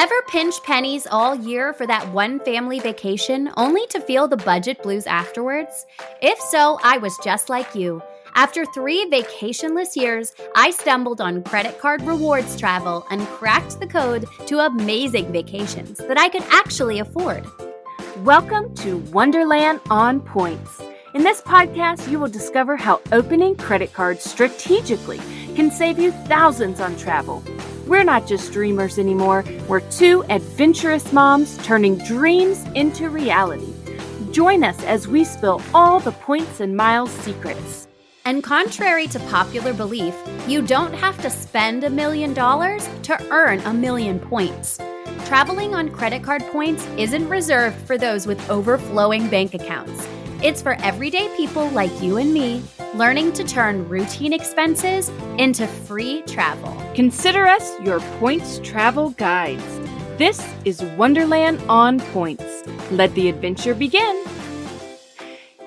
Ever pinch pennies all year for that one family vacation only to feel the budget blues afterwards? If so, I was just like you. After 3 vacationless years, I stumbled on credit card rewards travel and cracked the code to amazing vacations that I could actually afford. Welcome to Wonderland on Points. In this podcast, you will discover how opening credit cards strategically can save you thousands on travel. We're not just dreamers anymore. We're 2 adventurous moms turning dreams into reality. Join us as we spill all the points and miles secrets. And contrary to popular belief, you don't have to spend $1 million to earn 1,000,000 points. Traveling on credit card points isn't reserved for those with overflowing bank accounts. It's for everyday people like you and me, learning to turn routine expenses into free travel. Consider us your points travel guides. This is Wonderland on Points. Let the adventure begin.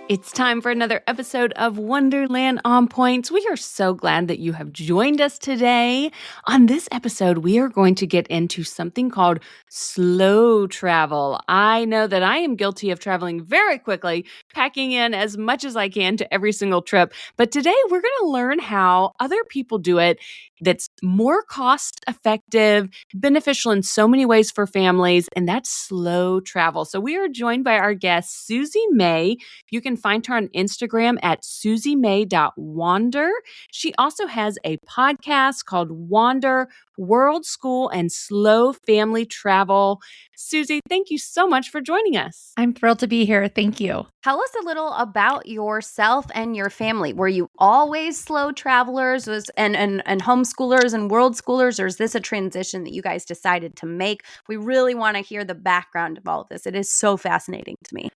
It's time for another episode of Wonderland on Points. We are so glad that you have joined us today. On this episode, we are going to get into something called slow travel. I know that I am guilty of traveling very quickly, packing in as much as I can to every single trip. But today, we're going to learn how other people do it that's more cost effective, beneficial in so many ways for families, and that's slow travel. So we are joined by our guest, Suzy May. You can find her on Instagram at susymay.wander. She also has a podcast called Wander, World School, and Slow Family Travel. Suzy, thank you so much for joining us. I'm thrilled to be here. Thank you. Tell us a little about yourself and your family. Were you always slow travelers and homeschoolers and world schoolers, or is this a transition that you guys decided to make? We really want to hear the background of all of this. It is so fascinating to me.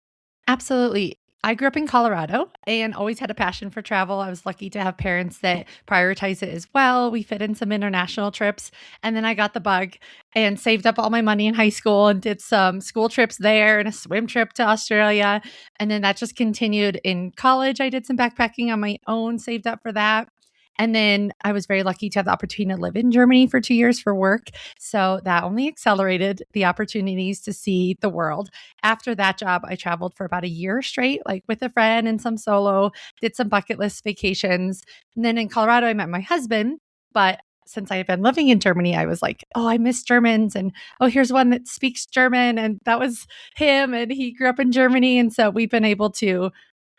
Absolutely. I grew up in Colorado and always had a passion for travel. I was lucky to have parents that prioritize it as well. We fit in some international trips. And then I got the bug and saved up all my money in high school and did some school trips there and a swim trip to Australia. And then that just continued in college. I did some backpacking on my own, saved up for that. And then I was very lucky to have the opportunity to live in Germany for 2 years for work. So that only accelerated the opportunities to see the world. After that job, I traveled for about a year straight, like with a friend and some solo, did some bucket list vacations. And then in Colorado, I met my husband. But since I had been living in Germany, I was like, oh, I miss Germans. And oh, here's one that speaks German. And that was him. And he grew up in Germany. And so we've been able to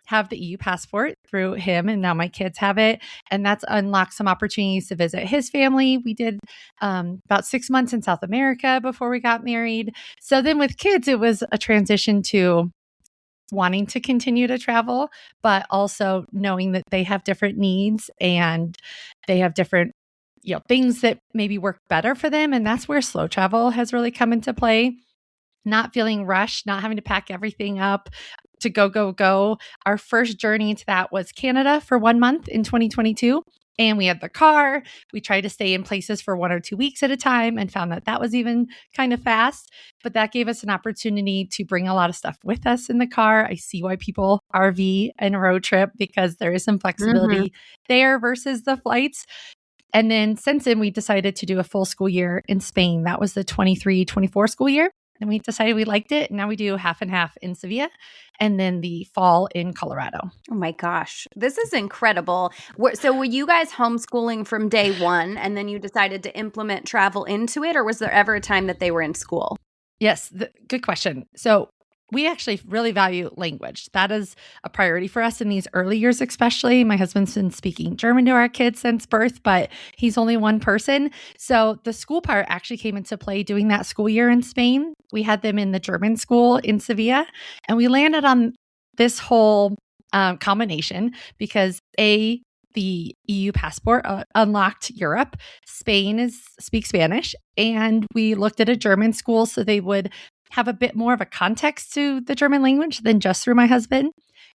have the EU passport through him, and now my kids have it. And that's unlocked some opportunities to visit his family. We did about 6 months in South America before we got married. So then with kids, it was a transition to wanting to continue to travel, but also knowing that they have different needs and they have different things that maybe work better for them. And that's where slow travel has really come into play. Not feeling rushed, not having to pack everything up to go. Our first journey into that was Canada for 1 month in 2022. And we had the car. We tried to stay in places for 1 or 2 weeks at a time and found that was even kind of fast. But that gave us an opportunity to bring a lot of stuff with us in the car. I see why people RV and road trip, because there is some flexibility there versus the flights. And then since then, we decided to do a full school year in Spain. That was the 23-24 school year. And we decided we liked it. Now we do half and half in Sevilla and then the fall in Colorado. Oh my gosh. This is incredible. So were you guys homeschooling from day one and then you decided to implement travel into it? Or was there ever a time that they were in school? Yes. Good question. So we actually really value language. That is a priority for us in these early years, especially. My husband's been speaking German to our kids since birth, but he's only one person. So the school part actually came into play doing that school year in Spain. We had them in the German school in Sevilla, and we landed on this whole combination because the EU passport unlocked Europe. Spain speaks Spanish, and we looked at a German school so they would have a bit more of a context to the German language than just through my husband,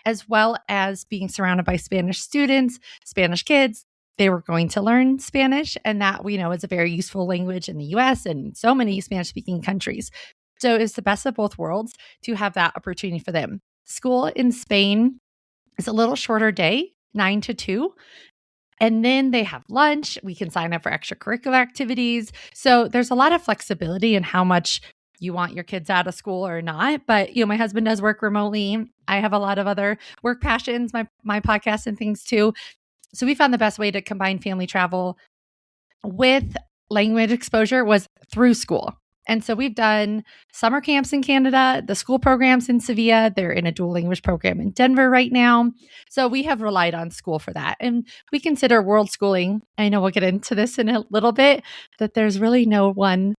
as well as being surrounded by Spanish students, Spanish kids. They were going to learn Spanish, and that we know is a very useful language in the US and so many Spanish-speaking countries. So it's the best of both worlds to have that opportunity for them. School in Spain is a little shorter day, 9 to 2. And then they have lunch. We can sign up for extracurricular activities. So there's a lot of flexibility in how much you want your kids out of school or not. But, my husband does work remotely. I have a lot of other work passions, my podcast and things too. So we found the best way to combine family travel with language exposure was through school. And so we've done summer camps in Canada, the school programs in Sevilla. They're in a dual language program in Denver right now. So we have relied on school for that. And we consider world schooling, I know we'll get into this in a little bit, that there's really no one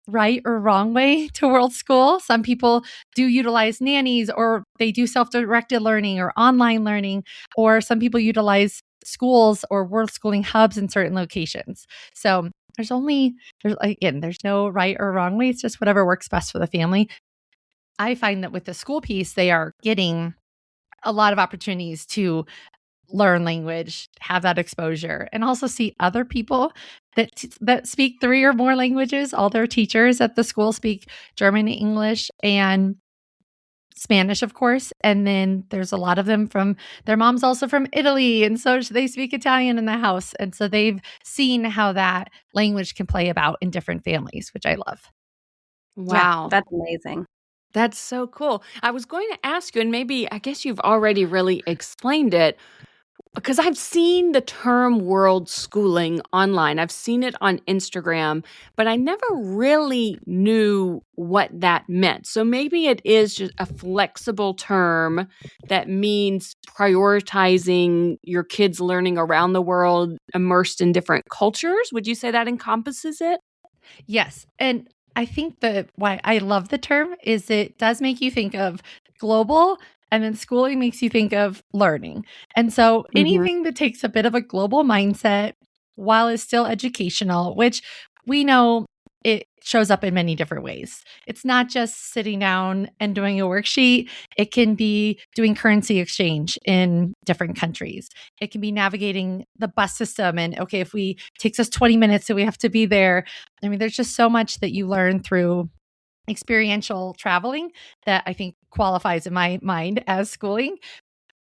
right or wrong way to world school. Some people do utilize nannies, or they do self-directed learning or online learning, or some people utilize schools or world schooling hubs in certain locations. So there's no right or wrong way. It's just whatever works best for the family. I find that with the school piece, they are getting a lot of opportunities to learn language, have that exposure, and also see other people that speak 3 or more languages. All their teachers at the school speak German, English, and Spanish, of course. And then there's a lot of them from their mom's also from Italy. And so they speak Italian in the house. And so they've seen how that language can play about in different families, which I love. Wow. Yeah, that's amazing. That's so cool. I was going to ask you, and maybe I guess you've already really explained it, because I've seen the term world schooling online. I've seen it on Instagram, but I never really knew what that meant. So maybe it is just a flexible term that means prioritizing your kids learning around the world, immersed in different cultures. Would you say that encompasses it? Yes. And I think that why I love the term is it does make you think of global, and then schooling makes you think of learning. And so anything that takes a bit of a global mindset while is still educational, which we know it shows up in many different ways. It's not just sitting down and doing a worksheet. It can be doing currency exchange in different countries. It can be navigating the bus system. And okay, if we takes us 20 minutes, so we have to be there. I mean, there's just so much that you learn through experiential traveling that I think qualifies in my mind as schooling.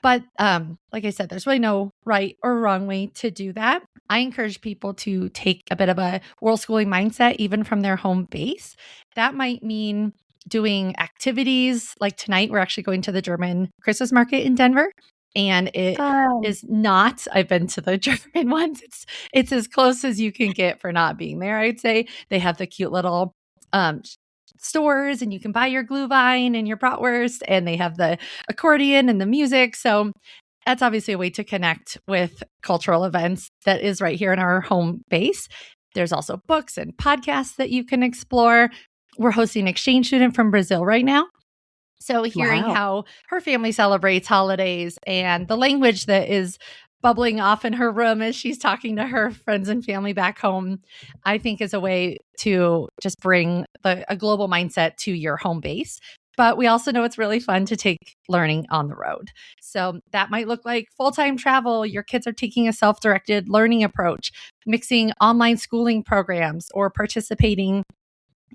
But like I said, there's really no right or wrong way to do that. I encourage people to take a bit of a world schooling mindset, even from their home base. That might mean doing activities. Like tonight, we're actually going to the German Christmas market in Denver. And it is not, I've been to the German ones. It's as close as you can get for not being there, I'd say. They have the cute little stores, and you can buy your Glühwein and your bratwurst, and they have the accordion and the music. So that's obviously a way to connect with cultural events that is right here in our home base. There's also books and podcasts that you can explore. We're hosting an exchange student from Brazil right now. So hearing how her family celebrates holidays and the language that is bubbling off in her room as she's talking to her friends and family back home, I think is a way to just bring a global mindset to your home base. But we also know it's really fun to take learning on the road. So that might look like full-time travel. Your kids are taking a self-directed learning approach, mixing online schooling programs, or participating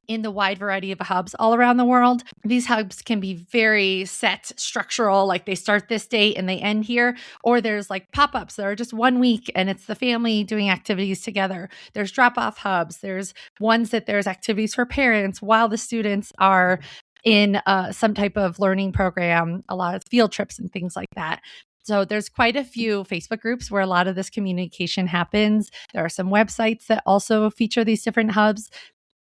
in the wide variety of hubs all around the world. These hubs can be very set structural, like they start this date and they end here, or there's like pop-ups that are just 1 week and it's the family doing activities together. There's drop-off hubs. There's ones that there's activities for parents while the students are in some type of learning program, a lot of field trips and things like that. So there's quite a few Facebook groups where a lot of this communication happens. There are some websites that also feature these different hubs.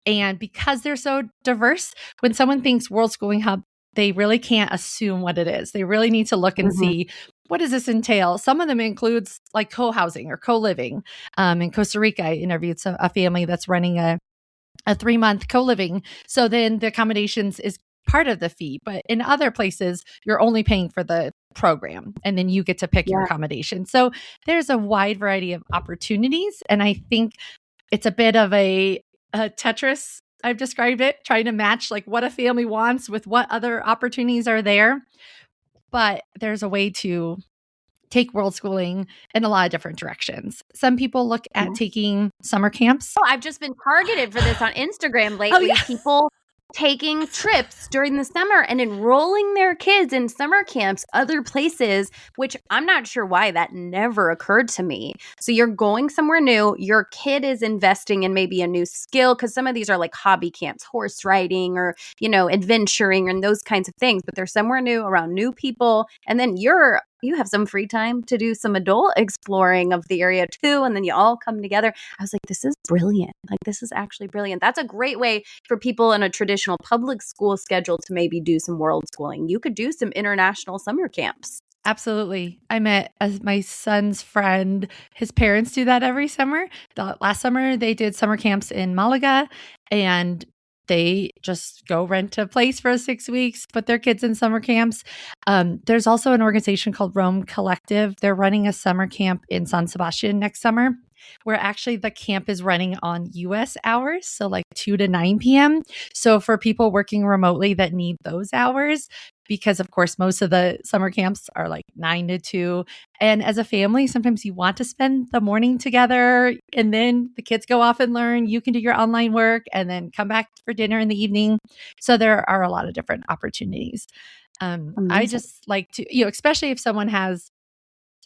And because they're so diverse, when someone thinks World Schooling Hub, they really can't assume what it is. They really need to look and see, what does this entail? Some of them includes like co-housing or co-living. In Costa Rica, I interviewed a family that's running a 3-month co-living. So then the accommodations is part of the fee. But in other places, you're only paying for the program and then you get to pick your accommodation. So there's a wide variety of opportunities. And I think it's a bit of a Tetris, I've described it, trying to match like what a family wants with what other opportunities are there. But there's a way to take world schooling in a lot of different directions. Some people look at taking summer camps. Oh, I've just been targeted for this on Instagram lately. Oh, yeah. People taking trips during the summer and enrolling their kids in summer camps, other places, which I'm not sure why that never occurred to me. So you're going somewhere new, your kid is investing in maybe a new skill, because some of these are like hobby camps, horse riding or, adventuring and those kinds of things, but they're somewhere new around new people. And then you have some free time to do some adult exploring of the area too. And then you all come together. I was like, this is brilliant. Like, this is actually brilliant. That's a great way for people in a traditional public school schedule to maybe do some world schooling. You could do some international summer camps. Absolutely. I met as my son's friend. His parents do that every summer. Last summer, they did summer camps in Malaga, and they just go rent a place for 6 weeks, put their kids in summer camps. There's also an organization called Rome Collective. They're running a summer camp in San Sebastian next summer, where actually the camp is running on US hours, so like 2 to 9 p.m. So for people working remotely that need those hours, because of course most of the summer camps are like 9 to 2, and as a family sometimes you want to spend the morning together, and then the kids go off and learn, you can do your online work and then come back for dinner in the evening. So there are a lot of different opportunities. I Amazing. just like to, especially if someone has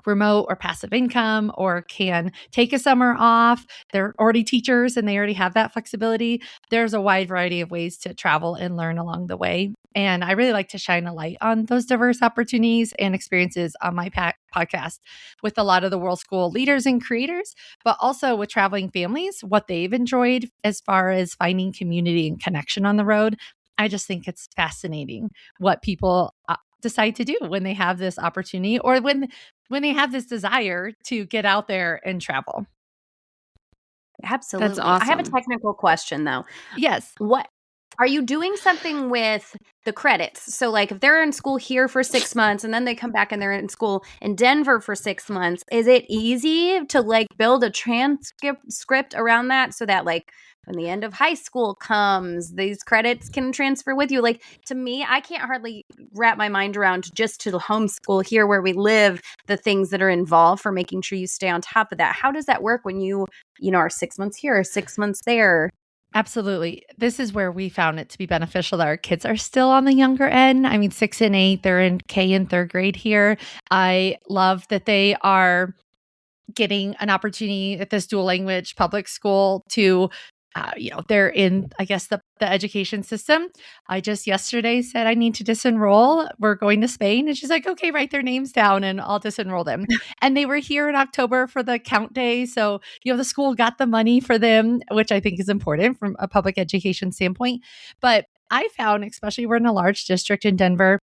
remote or passive income or can take a summer off, they're already teachers and they already have that flexibility. There's a wide variety of ways to travel and learn along the way. And I really like to shine a light on those diverse opportunities and experiences on my podcast with a lot of the world school leaders and creators, but also with traveling families, what they've enjoyed as far as finding community and connection on the road. I just think it's fascinating what people decide to do when they have this opportunity, or when they have this desire to get out there and travel. Absolutely. That's awesome. I have a technical question though. Yes. What are you doing something with the credits? So like if they're in school here for 6 months and then they come back and they're in school in Denver for 6 months, is it easy to like build a transcript around that so that like when the end of high school comes, these credits can transfer with you? Like, to me, I can't hardly wrap my mind around just to the homeschool here where we live, the things that are involved for making sure you stay on top of that. How does that work when you are 6 months here or 6 months there? Absolutely. This is where we found it to be beneficial that our kids are still on the younger end. I mean, 6 and 8, they're in K and third grade here. I love that they are getting an opportunity at this dual language public school to, they're in, I guess, the education system. I just yesterday said, I need to disenroll. We're going to Spain. And she's like, okay, write their names down and I'll disenroll them. And they were here in October for the count day. So, the school got the money for them, which I think is important from a public education standpoint. But I found, especially we're in a large district in Denver,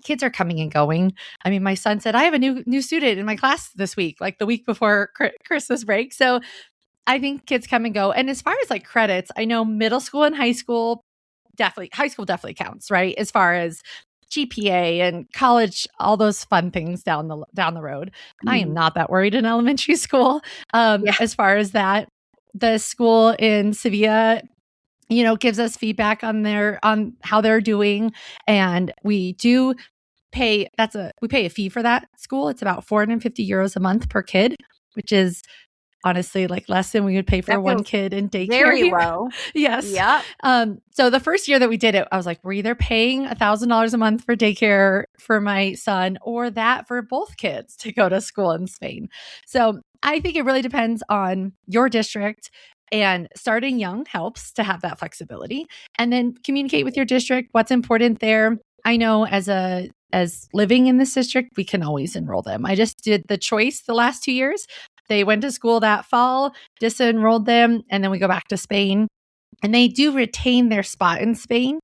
kids are coming and going. I mean, my son said, I have a new student in my class this week, like the week before Christmas break. So I think kids come and go. And as far as like credits, I know middle school and high school definitely counts, right? As far as GPA and college, all those fun things down the road. I am not that worried in elementary school. As far as that, the school in Sevilla, gives us feedback on how they're doing. And we do pay a fee for that school. It's about 450 euros a month per kid, which is honestly like less than we would pay for one kid in daycare. Very here. low. Yes. Yeah. So the first year that we did it, I was like, we're either paying $1,000 a month for daycare for my son or that for both kids to go to school in Spain. So I think it really depends on your district, and starting young helps to have that flexibility, and then communicate with your district what's important there. I know as living in this district, we can always enroll them. I just did the choice the last 2 years. They went to school that fall, disenrolled them, and then we go back to Spain. And they do retain their spot in Spain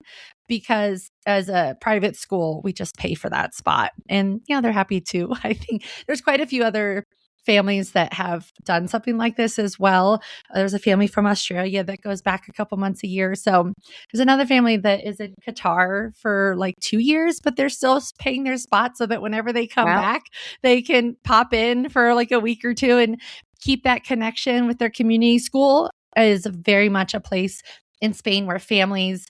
because as a private school, we just pay for that spot. And they're happy too. I think there's quite a few other families that have done something like this as well. There's a family from Australia that goes back a couple months a year. So there's another family that is in Qatar for like 2 years, but they're still paying their spot so that whenever they come back, they can pop in for like a week or two and keep that connection with their community. School is very much a place in Spain where families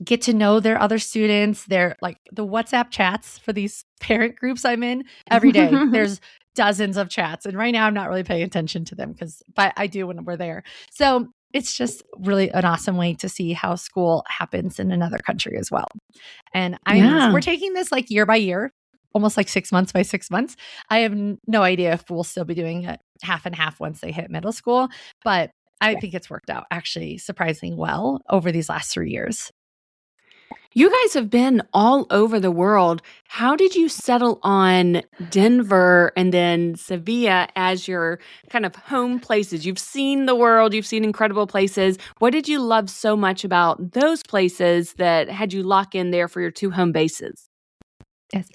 get to know their other students. They're like the WhatsApp chats for these parent groups I'm in every day. There's dozens of chats. And right now I'm not really paying attention to them but I do when we're there. So it's just really an awesome way to see how school happens in another country as well. And we're taking this like year by year, almost like 6 months by 6 months. I have no idea if we'll still be doing it half and half once they hit middle school, but I think it's worked out actually surprisingly well over these last 3 years. You guys have been all over the world. How did you settle on Denver and then Sevilla as your kind of home places? You've seen the world, you've seen incredible places. What did you love so much about those places that had you lock in there for your 2 home bases? Yes.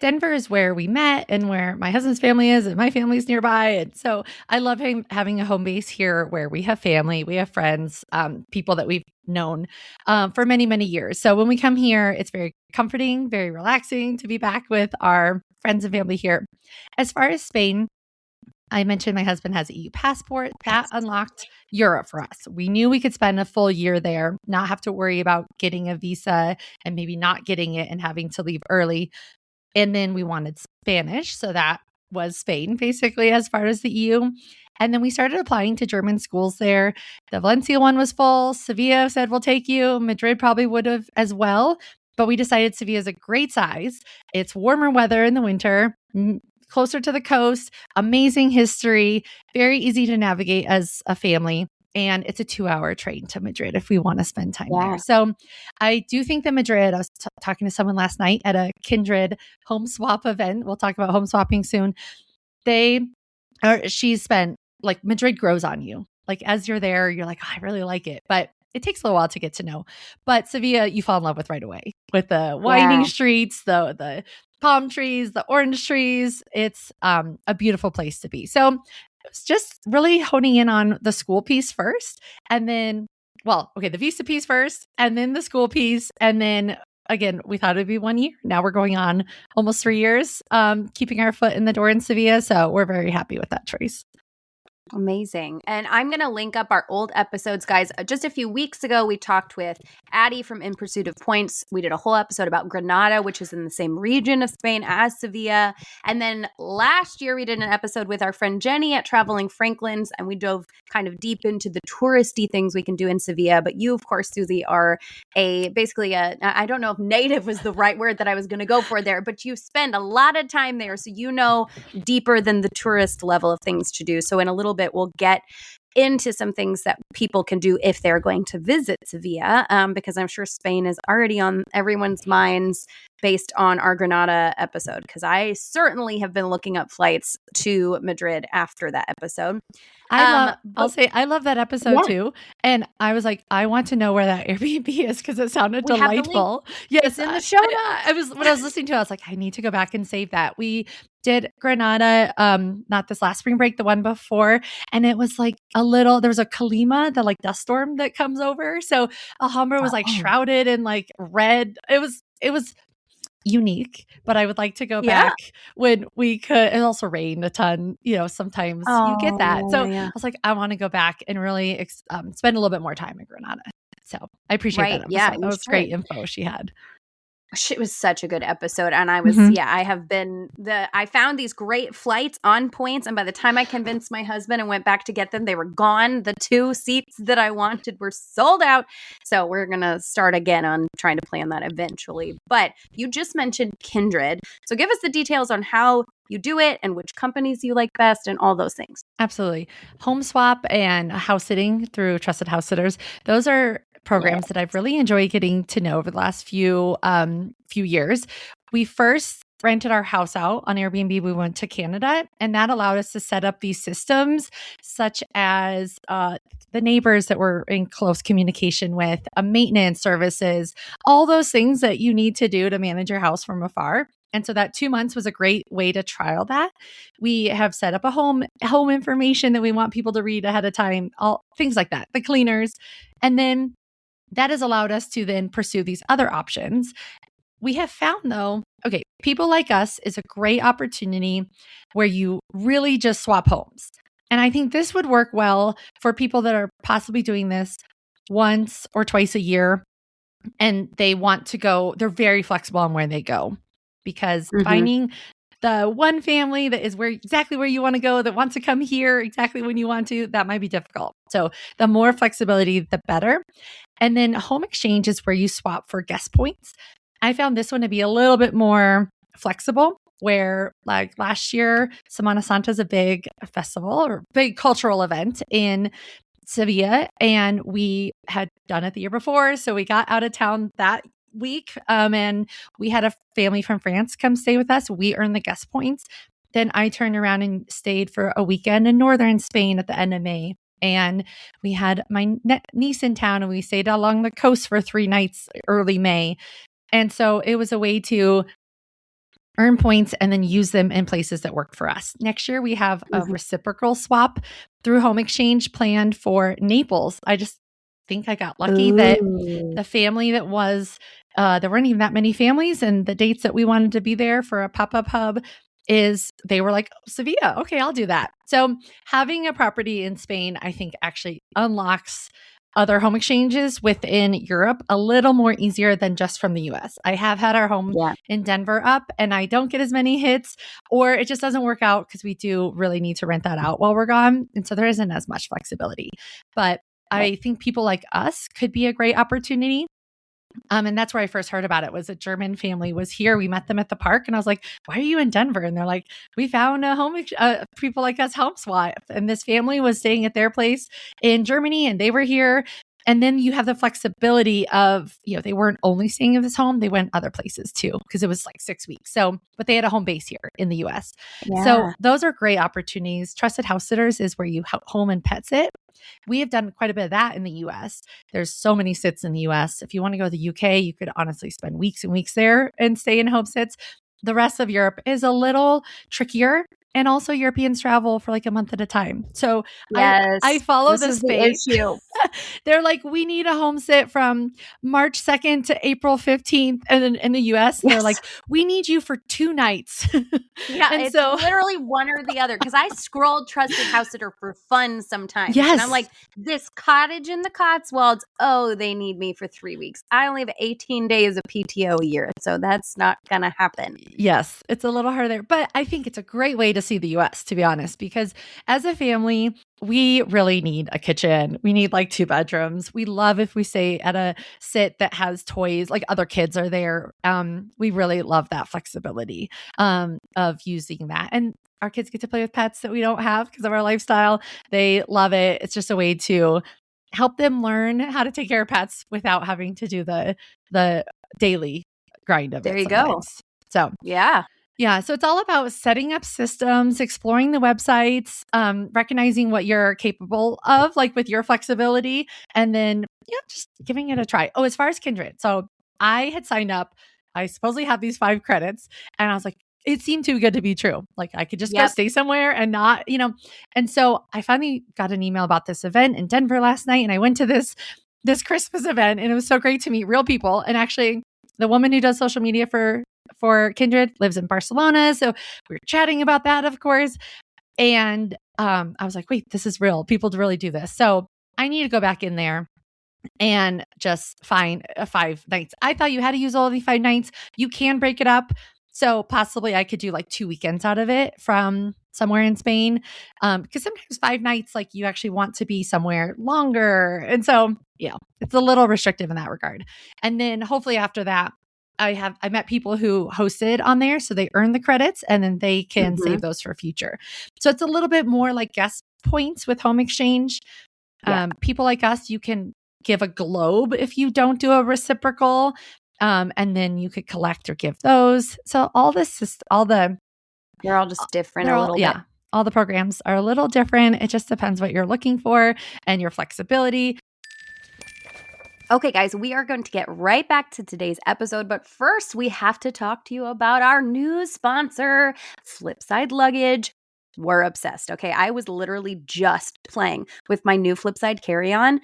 Denver is where we met and where my husband's family is and my family's nearby. And so I love having a home base here where we have family, we have friends, people that we've known for many, many years. So when we come here, it's very comforting, very relaxing to be back with our friends and family here. As far as Spain, I mentioned my husband has an EU passport. That unlocked Europe for us. We knew we could spend a full year there, not have to worry about getting a visa and maybe not getting it and having to leave early. And then we wanted Spanish. So that was Spain, basically, as far as the EU. And then we started applying to German schools there. The Valencia one was full. Sevilla said, we'll take you. Madrid probably would have as well. But we decided Sevilla is a great size. It's warmer weather in the winter, closer to the coast, amazing history, very easy to navigate as a family. And it's a 2-hour train to Madrid if we want to spend time there. So I do think that Madrid, I was talking to someone last night at a Kindred home swap event. We'll talk about home swapping soon. She's spent, like, Madrid grows on you. Like, as you're there, you're like, oh, I really like it. But it takes a little while to get to know. But Sevilla, you fall in love with right away with the winding streets, the palm trees, the orange trees. It's a beautiful place to be. So it was just really honing in on the school piece first. And then, the visa piece first, and then the school piece. And then again, we thought it'd be 1 year. Now we're going on almost 3 years, keeping our foot in the door in Sevilla. So we're very happy with that choice. Amazing. And I'm going to link up our old episodes, guys. Just a few weeks ago, we talked with Addie from In Pursuit of Points. We did a whole episode about Granada, which is in the same region of Spain as Sevilla. And then last year, we did an episode with our friend Jenny at Traveling Franklin's, and we dove kind of deep into the touristy things we can do in Sevilla. But you, of course, Suzy, are I don't know if native was the right word that I was going to go for there, but you spend a lot of time there. So you know deeper than the tourist level of things to do. So in a little bit, we'll get into some things that people can do if they're going to visit Sevilla, because I'm sure Spain is already on everyone's minds based on our Granada episode, because I certainly have been looking up flights to Madrid after that episode. I love that episode too. And I was like, I want to know where that Airbnb is because it sounded delightful. Yes, it's in the show notes. When I was listening to it, I was like, I need to go back and save that. We did Granada, not this last spring break, the one before. And it was like there was a Kalima, the like dust storm that comes over. So Alhambra was like shrouded in like red. It was unique, but I would like to go back when we could. It also rained a ton, sometimes you get that. So I was like, I want to go back and really spend a little bit more time in Granada. So I appreciate that episode. Yeah, that was great info she had. It was such a good episode. And I was, I found these great flights on Points. And by the time I convinced my husband and went back to get them, they were gone. The 2 seats that I wanted were sold out. So we're going to start again on trying to plan that eventually. But you just mentioned Kindred. So give us the details on how you do it and which companies you like best and all those things. Absolutely. Home swap and house sitting through Trusted House Sitters. Those are programs that I've really enjoyed getting to know over the last few years. We first rented our house out on Airbnb. We went to Canada, and that allowed us to set up these systems such as the neighbors that we're in close communication with, maintenance services, all those things that you need to do to manage your house from afar. And so that 2 months was a great way to trial that. We have set up a home information that we want people to read ahead of time, all things like that, the cleaners. And then that has allowed us to then pursue these other options. We have found though, People Like Us is a great opportunity where you really just swap homes. And I think this would work well for people that are possibly doing this once or twice a year. And they want to go, they're very flexible on where they go, because finding the one family that is exactly where you want to go, that wants to come here exactly when you want to, that might be difficult. So the more flexibility, the better. And then home exchange is where you swap for guest points. I found this one to be a little bit more flexible, where like last year, Semana Santa is a big festival or big cultural event in Sevilla, and we had done it the year before. So we got out of town that week, and we had a family from France come stay with us. We earned the guest points. Then I turned around and stayed for a weekend in northern Spain at the end of May. And we had my niece in town, and we stayed along the coast for 3 nights early May. And so it was a way to earn points and then use them in places that work for us. Next year, we have a reciprocal swap through home exchange planned for Naples. I just think I got lucky that the family that was, there weren't even that many families, and the dates that we wanted to be there for a pop-up hub they were like, Sevilla, okay, I'll do that. So having a property in Spain, I think actually unlocks other home exchanges within Europe a little more easier than just from the US. I have had our home in Denver up, and I don't get as many hits, or it just doesn't work out because we do really need to rent that out while we're gone. And so there isn't as much flexibility. But I think people like us could be a great opportunity. And that's where I first heard about it. Was a German family was here. We met them at the park, and I was like, "Why are you in Denver?" And they're like, "We found a home, people like us home swap." And this family was staying at their place in Germany, and they were here. And then you have the flexibility of, they weren't only staying in this home; they went other places too, because it was like 6 weeks. So, but they had a home base here in the U.S. So those are great opportunities. Trusted House Sitters is where you home and pet sit. We have done quite a bit of that in the US. There's so many sits in the US. If you want to go to the UK, you could honestly spend weeks and weeks there and stay in home sits. The rest of Europe is a little trickier. And also Europeans travel for like a month at a time. So I follow this space. They're like, we need a home sit from March 2nd to April 15th. And then in the US, they're like, we need you for 2 nights. And it's literally one or the other. Because I scrolled Trusted House Sitter for fun sometimes. Yes. And I'm like, this cottage in the Cotswolds, they need me for 3 weeks. I only have 18 days of PTO a year. So that's not going to happen. Yes, it's a little harder there. But I think it's a great way to see the US, to be honest, because as a family, we really need a kitchen. We need like 2 bedrooms. We love if we stay at a sit that has toys, like other kids are there. We really love that flexibility of using that. And our kids get to play with pets that we don't have because of our lifestyle. They love it. It's just a way to help them learn how to take care of pets without having to do the daily grind of it. There you go. So yeah. So it's all about setting up systems, exploring the websites, recognizing what you're capable of, like with your flexibility, and then just giving it a try. Oh, as far as Kindred. So I had signed up. I supposedly have these 5 credits, and I was like, it seemed too good to be true. Like I could just go stay somewhere and not, And so I finally got an email about this event in Denver last night, and I went to this Christmas event, and it was so great to meet real people. And actually, the woman who does social media for Kindred lives in Barcelona. So we were chatting about that, of course. And I was like, wait, this is real. People really do this. So I need to go back in there and just find 5 nights. I thought you had to use all the 5 nights. You can break it up. So possibly I could do like 2 weekends out of it from somewhere in Spain. Because sometimes 5 nights, like you actually want to be somewhere longer. And so, it's a little restrictive in that regard. And then hopefully after that, I met people who hosted on there, so they earn the credits and then they can save those for future. So it's a little bit more like guest points with home exchange. People like us, you can give a globe if you don't do a reciprocal, and then you could collect or give those. So they're all just different a little bit. All the programs are a little different. It just depends what you're looking for and your flexibility. Okay, guys, we are going to get right back to today's episode, but first we have to talk to you about our new sponsor, Flipside Luggage. We're obsessed, okay? I was literally just playing with my new Flipside carry-on,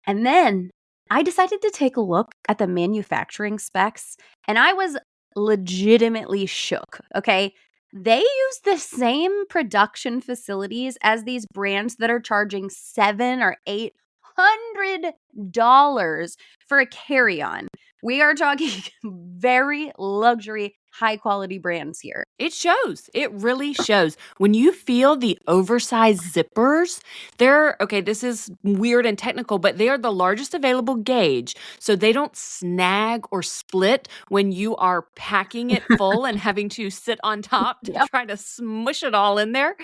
and then I decided to take a look at the manufacturing specs, and I was legitimately shook, okay? They use the same production facilities as these brands that are charging $700 or $800 for a carry-on. We are talking very luxury high quality brands here. It shows. It really shows. When you feel the oversized zippers, this is weird and technical, but they are the largest available gauge. So they don't snag or split when you are packing it full and having to sit on top to try to smush it all in there.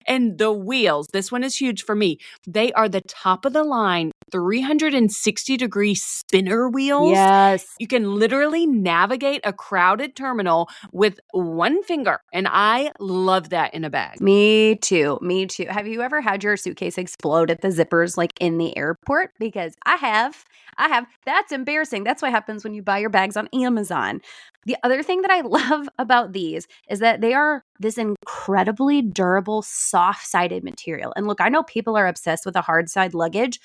And the wheels, this one is huge for me. They are the top of the line 360-degree spinner wheels. Yes. You can literally navigate a crowded terminal with one finger, and I love that in a bag. Me too. Me too. Have you ever had your suitcase explode at the zippers like in the airport? Because I have. That's embarrassing. That's what happens when you buy your bags on Amazon. The other thing that I love about these is that they are this incredibly durable, soft-sided material. And look, I know people are obsessed with a hard side luggage.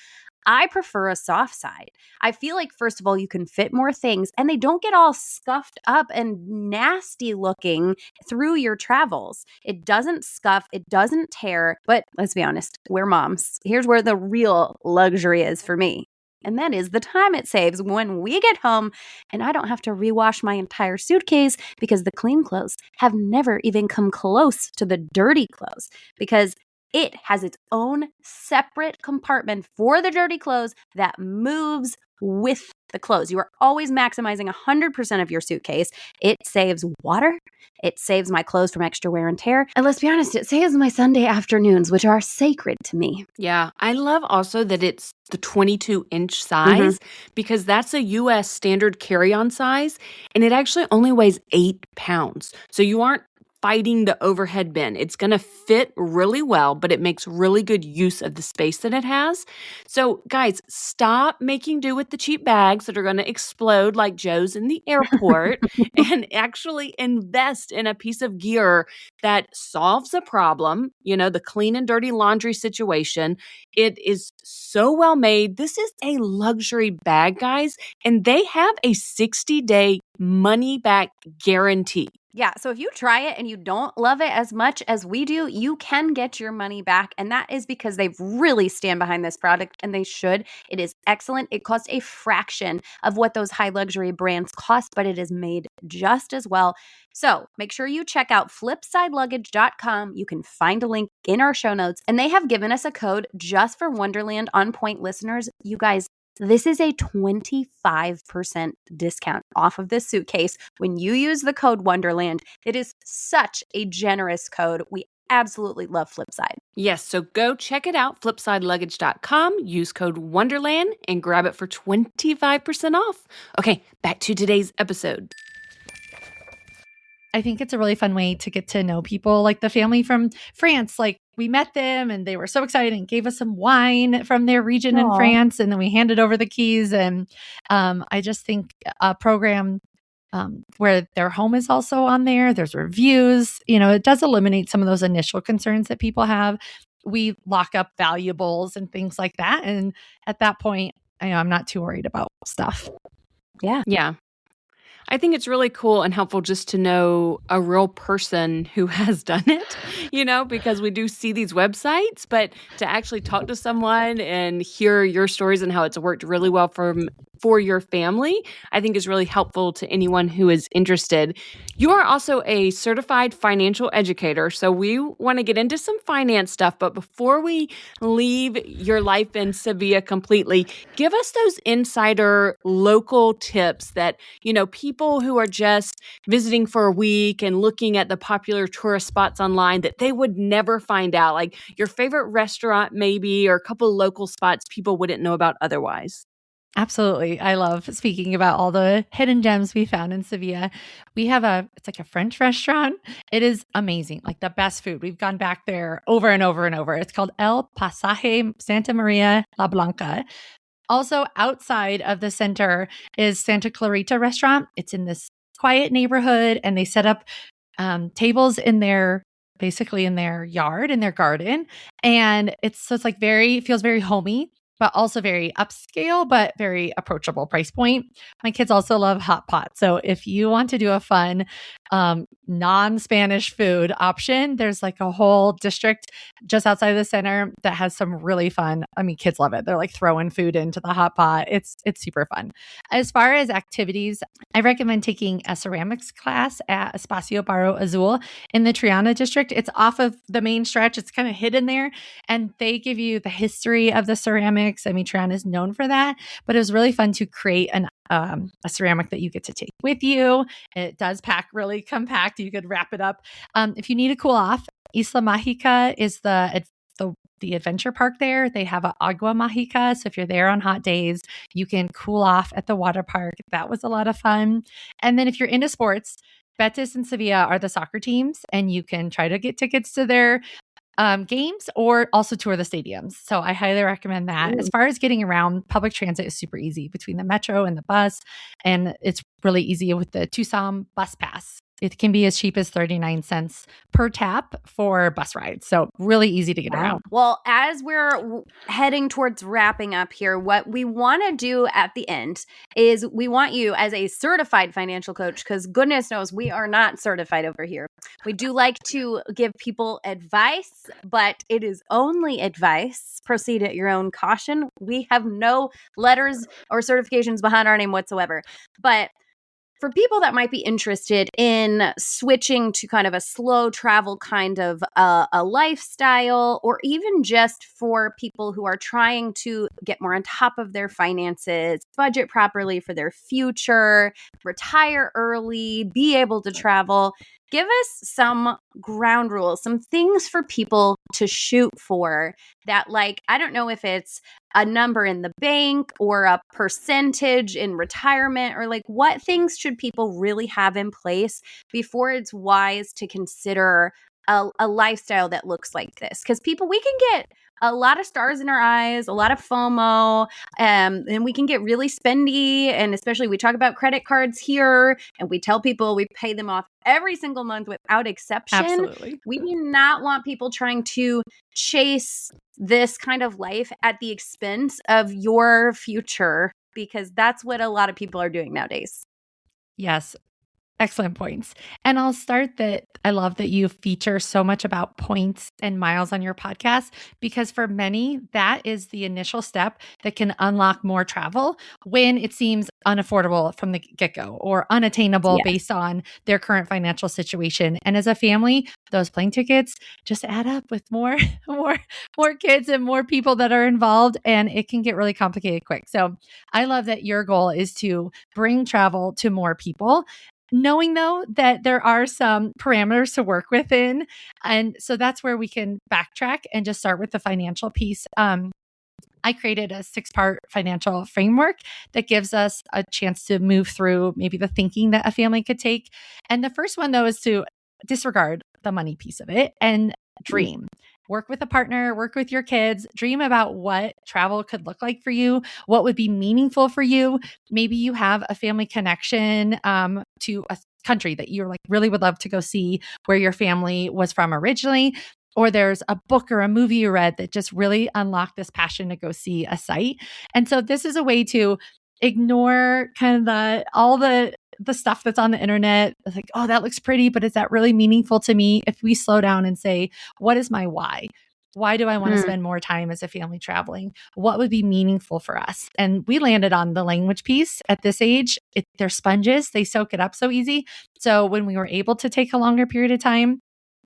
I prefer a soft side. I feel like, first of all, you can fit more things and they don't get all scuffed up and nasty looking through your travels. It doesn't scuff, it doesn't tear, but let's be honest, we're moms. Here's where the real luxury is for me. And that is the time it saves when we get home and I don't have to rewash my entire suitcase because the clean clothes have never even come close to the dirty clothes because it has its own separate compartment for the dirty clothes that moves with the clothes. You are always maximizing 100% of your suitcase. It saves water. It saves my clothes from extra wear and tear. And let's be honest, it saves my Sunday afternoons, which are sacred to me. Yeah, I love also that it's the 22-inch size because that's a U.S. standard carry-on size, and it actually only weighs 8 pounds. So you aren't fighting the overhead bin. It's going to fit really well, but it makes really good use of the space that it has. So guys, stop making do with the cheap bags that are going to explode like Joe's in the airport and actually invest in a piece of gear that solves a problem, the clean and dirty laundry situation. It is so well made. This is a luxury bag, guys, and they have a 60-day money back guarantee. Yeah, so if you try it and you don't love it as much as we do, you can get your money back. And that is because they really stand behind this product and they should. It is excellent. It costs a fraction of what those high luxury brands cost, but it is made just as well. So make sure you check out flipsideluggage.com. You can find a link in our show notes. And they have given us a code just for Wonderland On Point listeners. You guys, this is a 25% discount off of this suitcase when you use the code Wonderland. It is such a generous code. We absolutely love Flipside. Yes, so go check it out, flipsideluggage.com, use code Wonderland, and grab it for 25% off. Okay, back to today's episode. I think it's a really fun way to get to know people, like the family from France. Like we met them and they were so excited and gave us some wine from their region in France. And then we handed over the keys. And I just think a program where their home is also on there, there's reviews, it does eliminate some of those initial concerns that people have. We lock up valuables and things like that. And at that point, I'm not too worried about stuff. Yeah. Yeah. I think it's really cool and helpful just to know a real person who has done it, because we do see these websites, but to actually talk to someone and hear your stories and how it's worked really well for your family, I think is really helpful to anyone who is interested. You are also a certified financial educator, so we want to get into some finance stuff, but before we leave your life in Sevilla completely, give us those insider local tips that, people who are just visiting for a week and looking at the popular tourist spots online that they would never find out, like your favorite restaurant maybe, or a couple of local spots people wouldn't know about otherwise. Absolutely. I love speaking about all the hidden gems we found in Sevilla. We have it's like a French restaurant. It is amazing, like the best food. We've gone back there over and over and over. It's called El Pasaje Santa Maria La Blanca. Also outside of the center is Santa Clarita restaurant. It's in this quiet neighborhood and they set up tables basically in their yard, in their garden. And it's like feels very homey, but also very upscale, but very approachable price point. My kids also love hot pot. So if you want to do a fun non-Spanish food option. There's like a whole district just outside of the center that has some really fun. I mean, kids love it. They're like throwing food into the hot pot. It's super fun. As far as activities, I recommend taking a ceramics class at Espacio Barro Azul in the Triana district. It's off of the main stretch. It's kind of hidden there, and they give you the history of the ceramics. I mean, Triana is known for that, but it was really fun to create a ceramic that you get to take with you. It does pack really compact. You could wrap it up. If you need to cool off, Isla Mágica is the adventure park there. They have an agua mágica. So if you're there on hot days, you can cool off at the water park. That was a lot of fun. And then if you're into sports, Betis and Sevilla are the soccer teams, and you can try to get tickets to their games or also tour the stadiums. So I highly recommend that. As far as getting around, public transit is super easy between the metro and the bus. And it's really easy with the Tucson bus pass. It can be as cheap as 39 cents per tap for bus rides. So really easy to get around. Well, as we're heading towards wrapping up here, what we want to do at the end is we want you as a certified financial coach, because goodness knows we are not certified over here. We do like to give people advice, but it is only advice. Proceed at your own caution. We have no letters or certifications behind our name whatsoever. But for people that might be interested in switching to kind of a slow travel kind of a lifestyle, or even just for people who are trying to get more on top of their finances, budget properly for their future, retire early, be able to travel, give us some ground rules, some things for people to shoot for that, like, I don't know if it's a number in the bank or a percentage in retirement, or like what things should people really have in place before it's wise to consider a lifestyle that looks like this? Because people, we can get a lot of stars in our eyes, a lot of FOMO, and we can get really spendy. And especially we talk about credit cards here, and we tell people we pay them off every single month without exception. Absolutely. We do not want people trying to chase this kind of life at the expense of your future, because that's what a lot of people are doing nowadays. Yes. Excellent points. And I'll start that I love that you feature so much about points and miles on your podcast, because for many, that is the initial step that can unlock more travel when it seems unaffordable from the get-go or unattainable based on their current financial situation. And as a family, those plane tickets just add up with more kids and more people that are involved, and it can get really complicated quick. So I love that your goal is to bring travel to more people, knowing though that there are some parameters to work within. And so that's where we can backtrack and just start with the financial piece. I created a 6-part financial framework that gives us a chance to move through maybe the thinking that a family could take. And the first one though is to disregard the money piece of it and dream. Work with a partner, work with your kids, dream about what travel could look like for you, what would be meaningful for you. Maybe you have a family connection to a country that you like really would love to go see where your family was from originally. Or there's a book or a movie you read that just really unlocked this passion to go see a site. And so this is a way to ignore kind of all the stuff that's on the internet. It's like, oh, that looks pretty, but is that really meaningful to me? If we slow down and say, what is my why? Why do I want to spend more time as a family traveling? What would be meaningful for us? And we landed on the language piece at this age. They're sponges. They soak it up so easy. So when we were able to take a longer period of time,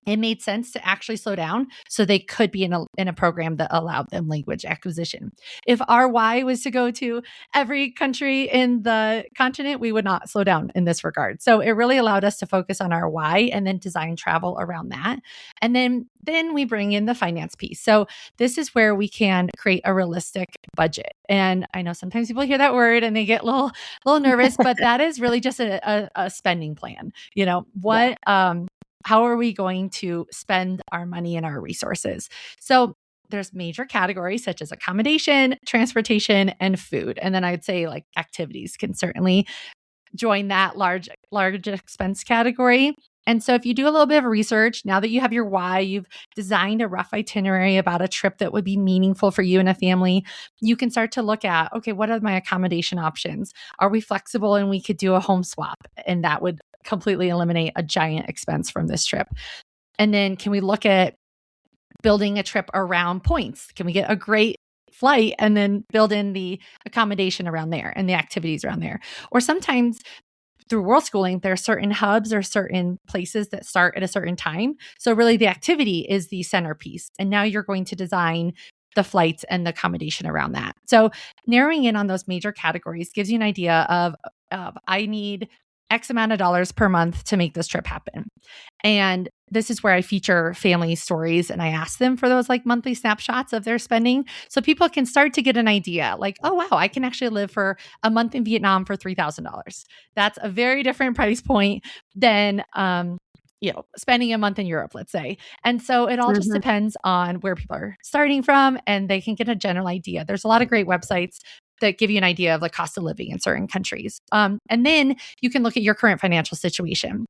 it made sense to actually slow down so they could be in a program that allowed them language acquisition. If our why was to go to every country in the continent, we would not slow down in this regard. So it really allowed us to focus on our why and then design travel around that. And then we bring in the finance piece. So this is where we can create a realistic budget. And I know sometimes people hear that word and they get a little nervous, but that is really just a spending plan. You know, how are we going to spend our money and our resources? So there's major categories such as accommodation, transportation, and food. And then I'd say like activities can certainly join that large expense category. And so if you do a little bit of research, now that you have your why, you've designed a rough itinerary about a trip that would be meaningful for you and a family, you can start to look at, okay, what are my accommodation options? Are we flexible and we could do a home swap? And that would completely eliminate a giant expense from this trip? And then can we look at building a trip around points? Can we get a great flight and then build in the accommodation around there and the activities around there? Or sometimes through World Schooling, there are certain hubs or certain places that start at a certain time. So really the activity is the centerpiece. And now you're going to design the flights and the accommodation around that. So narrowing in on those major categories gives you an idea of I need X amount of dollars per month to make this trip happen. And this is where I feature family stories and I ask them for those like monthly snapshots of their spending. So people can start to get an idea like, oh, wow, I can actually live for a month in Vietnam for $3,000. That's a very different price point than, spending a month in Europe, let's say. And so it all just depends on where people are starting from and they can get a general idea. There's a lot of great websites that give you an idea of the cost of living in certain countries. And then you can look at your current financial situation.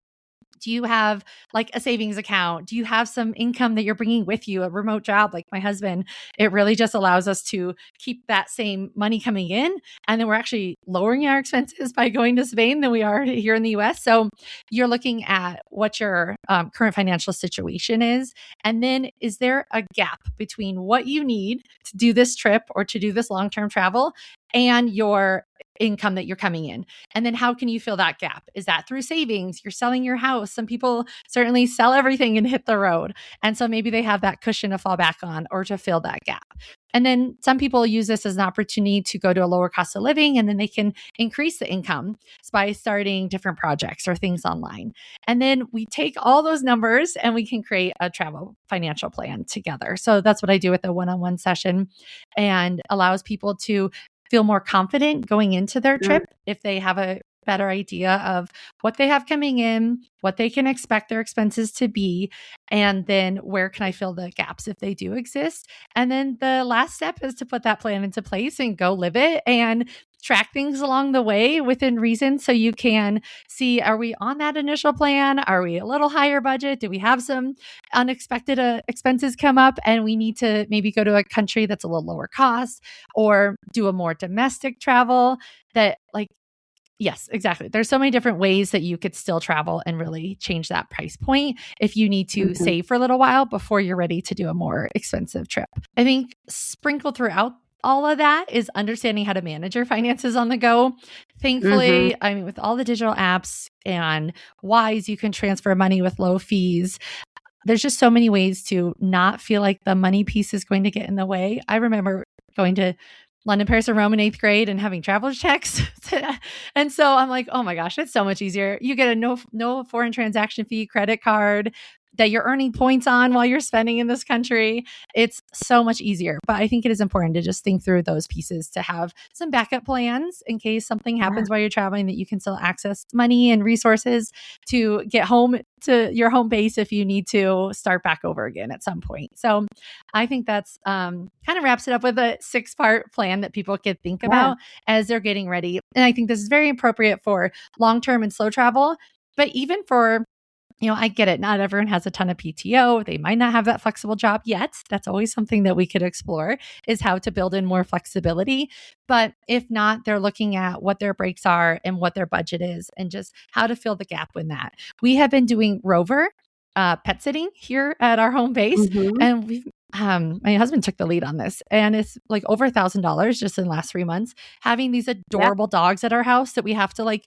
Do you have like a savings account? Do you have some income that you're bringing with you, a remote job like my husband? It really just allows us to keep that same money coming in. And then we're actually lowering our expenses by going to Spain than we are here in the US. So you're looking at what your current financial situation is. And then is there a gap between what you need to do this trip or to do this long-term travel and your income that you're coming in? And then how can you fill that gap? Is that through savings? You're selling your house. Some people certainly sell everything and hit the road. And so maybe they have that cushion to fall back on or to fill that gap. And then some people use this as an opportunity to go to a lower cost of living, and then they can increase the income by starting different projects or things online. And then we take all those numbers and we can create a travel financial plan together. So that's what I do with the one-on-one session, and allows people to feel more confident going into their trip if they have a better idea of what they have coming in, what they can expect their expenses to be, and then where can I fill the gaps if they do exist. And then the last step is to put that plan into place and go live it and track things along the way within reason so you can see, are we on that initial plan? Are we a little higher budget? Do we have some unexpected expenses come up and we need to maybe go to a country that's a little lower cost or do a more domestic travel that like, yes, exactly. There's so many different ways that you could still travel and really change that price point if you need to save for a little while before you're ready to do a more expensive trip. I think sprinkled throughout all of that is understanding how to manage your finances on the go. Thankfully, I mean, with all the digital apps and Wise, you can transfer money with low fees. There's just so many ways to not feel like the money piece is going to get in the way. I remember going to London, Paris, and Rome in 8th grade and having traveler's checks. And so I'm like, oh my gosh, it's so much easier. You get a no foreign transaction fee credit card that you're earning points on while you're spending in this country. It's so much easier. But I think it is important to just think through those pieces to have some backup plans in case something happens while you're traveling, that you can still access money and resources to get home to your home base if you need to start back over again at some point. So I think that's kind of wraps it up with a 6-part plan that people could think about as they're getting ready. And I think this is very appropriate for long-term and slow travel, but even for, I get it. Not everyone has a ton of PTO. They might not have that flexible job yet. That's always something that we could explore, is how to build in more flexibility. But if not, they're looking at what their breaks are and what their budget is and just how to fill the gap in that. We have been doing Rover pet sitting here at our home base. And we've my husband took the lead on this, and it's like over $1,000 just in the last 3 months, having these adorable dogs at our house that we have to like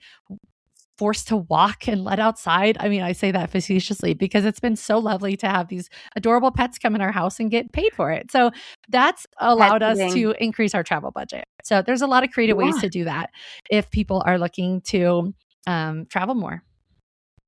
forced to walk and let outside. I mean, I say that facetiously because it's been so lovely to have these adorable pets come in our house and get paid for it. So that's allowed us to increase our travel budget. So there's a lot of creative ways to do that if people are looking to travel more.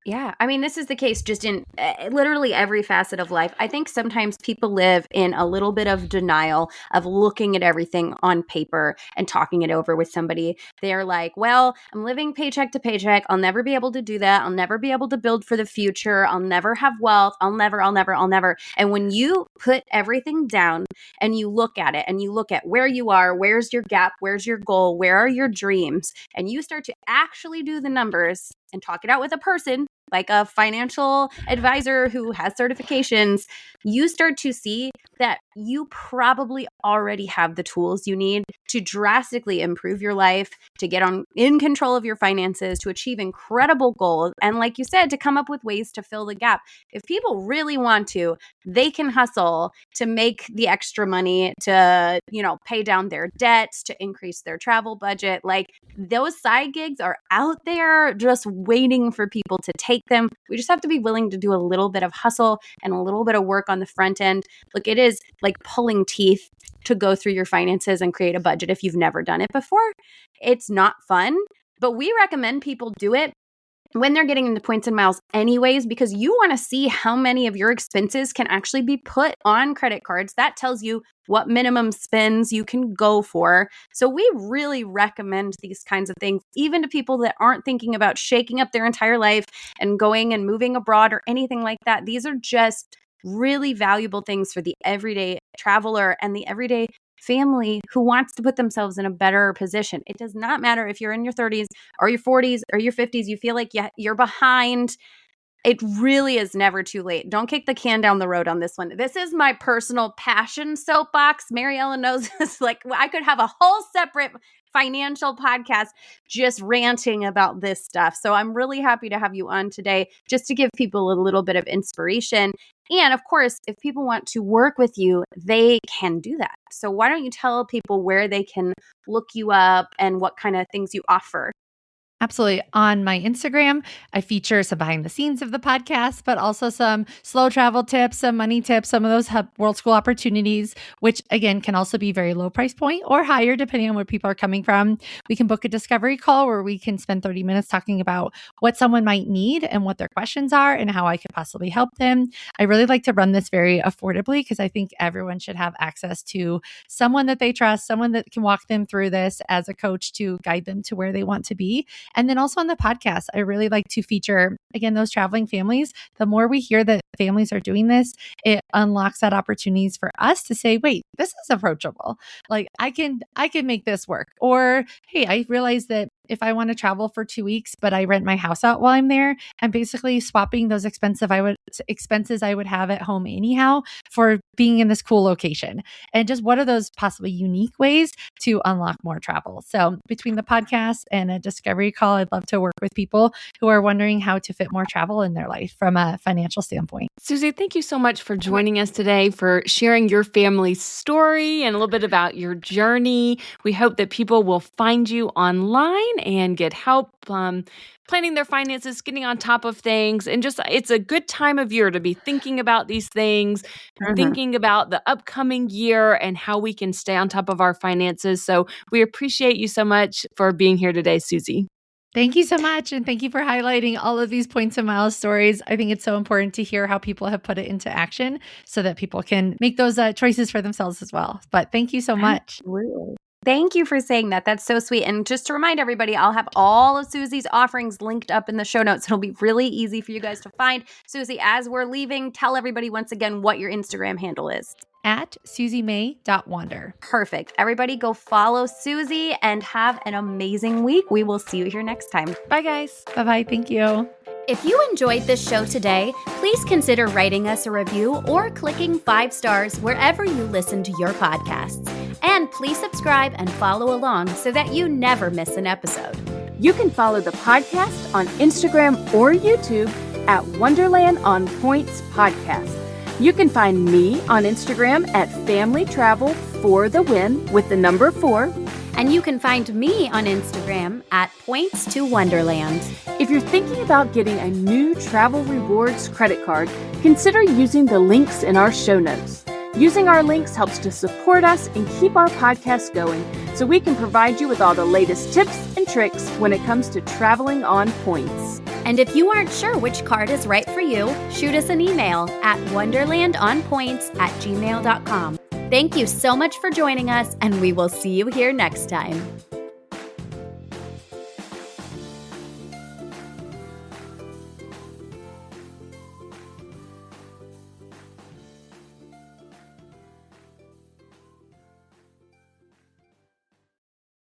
Yeah. I mean, this is the case just in literally every facet of life. I think sometimes people live in a little bit of denial of looking at everything on paper and talking it over with somebody. They're like, well, I'm living paycheck to paycheck. I'll never be able to do that. I'll never be able to build for the future. I'll never have wealth. I'll never. And when you put everything down and you look at it and you look at where you are, where's your gap, where's your goal, where are your dreams, and you start to actually do the numbers and talk it out with a person like a financial advisor who has certifications, you start to see that you probably already have the tools you need to drastically improve your life, to get in control of your finances, to achieve incredible goals. And like you said, to come up with ways to fill the gap. If people really want to, they can hustle to make the extra money to, pay down their debts, to increase their travel budget. Like those side gigs are out there just waiting for people to take them. We just have to be willing to do a little bit of hustle and a little bit of work on the front end. Look, it is like pulling teeth to go through your finances and create a budget if you've never done it before. It's not fun, but we recommend people do it when they're getting into points and miles anyways, because you want to see how many of your expenses can actually be put on credit cards. That tells you what minimum spends you can go for. So we really recommend these kinds of things, even to people that aren't thinking about shaking up their entire life and going and moving abroad or anything like that. These are just really valuable things for the everyday traveler and the everyday family who wants to put themselves in a better position. It does not matter if you're in your 30s or your 40s or your 50s, you feel like you're behind. It really is never too late. Don't kick the can down the road on this one. This is my personal passion soapbox. Mary Ellen knows this. Like, I could have a whole separate financial podcast just ranting about this stuff. So I'm really happy to have you on today just to give people a little bit of inspiration. And of course, if people want to work with you, they can do that. So why don't you tell people where they can look you up and what kind of things you offer? Absolutely. On my Instagram, I feature some behind the scenes of the podcast, but also some slow travel tips, some money tips, some of those world school opportunities, which again can also be very low price point or higher depending on where people are coming from. We can book a discovery call where we can spend 30 minutes talking about what someone might need and what their questions are and how I could possibly help them. I really like to run this very affordably because I think everyone should have access to someone that they trust, someone that can walk them through this as a coach to guide them to where they want to be. And then also on the podcast, I really like to feature, again, those traveling families. The more we hear that families are doing this, it unlocks that opportunities for us to say, wait, this is approachable. Like I can make this work. Or, hey, I realize that if I want to travel for 2 weeks, but I rent my house out while I'm there, I'm basically swapping those expenses I would have at home anyhow for being in this cool location. And just what are those possibly unique ways to unlock more travel? So between the podcast and a discovery call, I'd love to work with people who are wondering how to fit more travel in their life from a financial standpoint. Suzy, thank you so much for joining us today, for sharing your family's story and a little bit about your journey. We hope that people will find you online and get help planning their finances, getting on top of things. And just, it's a good time of year to be thinking about these things, thinking about the upcoming year and how we can stay on top of our finances. So we appreciate you so much for being here today, Suzy. Thank you so much. And thank you for highlighting all of these points and miles stories. I think it's so important to hear how people have put it into action so that people can make those choices for themselves as well. But thank you so much. Absolutely. Thank you for saying that. That's so sweet. And just to remind everybody, I'll have all of Suzy's offerings linked up in the show notes. It'll be really easy for you guys to find. Suzy, as we're leaving, tell everybody once again what your Instagram handle is. At SuzyMay.wander. Perfect. Everybody go follow Suzy and have an amazing week. We will see you here next time. Bye, guys. Bye-bye. Thank you. If you enjoyed this show today, please consider writing us a review or clicking 5 stars wherever you listen to your podcasts. And please subscribe and follow along so that you never miss an episode. You can follow the podcast on Instagram or YouTube at Wonderland on Points Podcast. You can find me on Instagram at Family Travel for the Win with the number 4. And you can find me on Instagram at Points to Wonderland. If you're thinking about getting a new Travel Rewards credit card, consider using the links in our show notes. Using our links helps to support us and keep our podcast going so we can provide you with all the latest tips and tricks when it comes to traveling on points. And if you aren't sure which card is right for you, shoot us an email at wonderlandonpoints@gmail.com. Thank you so much for joining us, and we will see you here next time.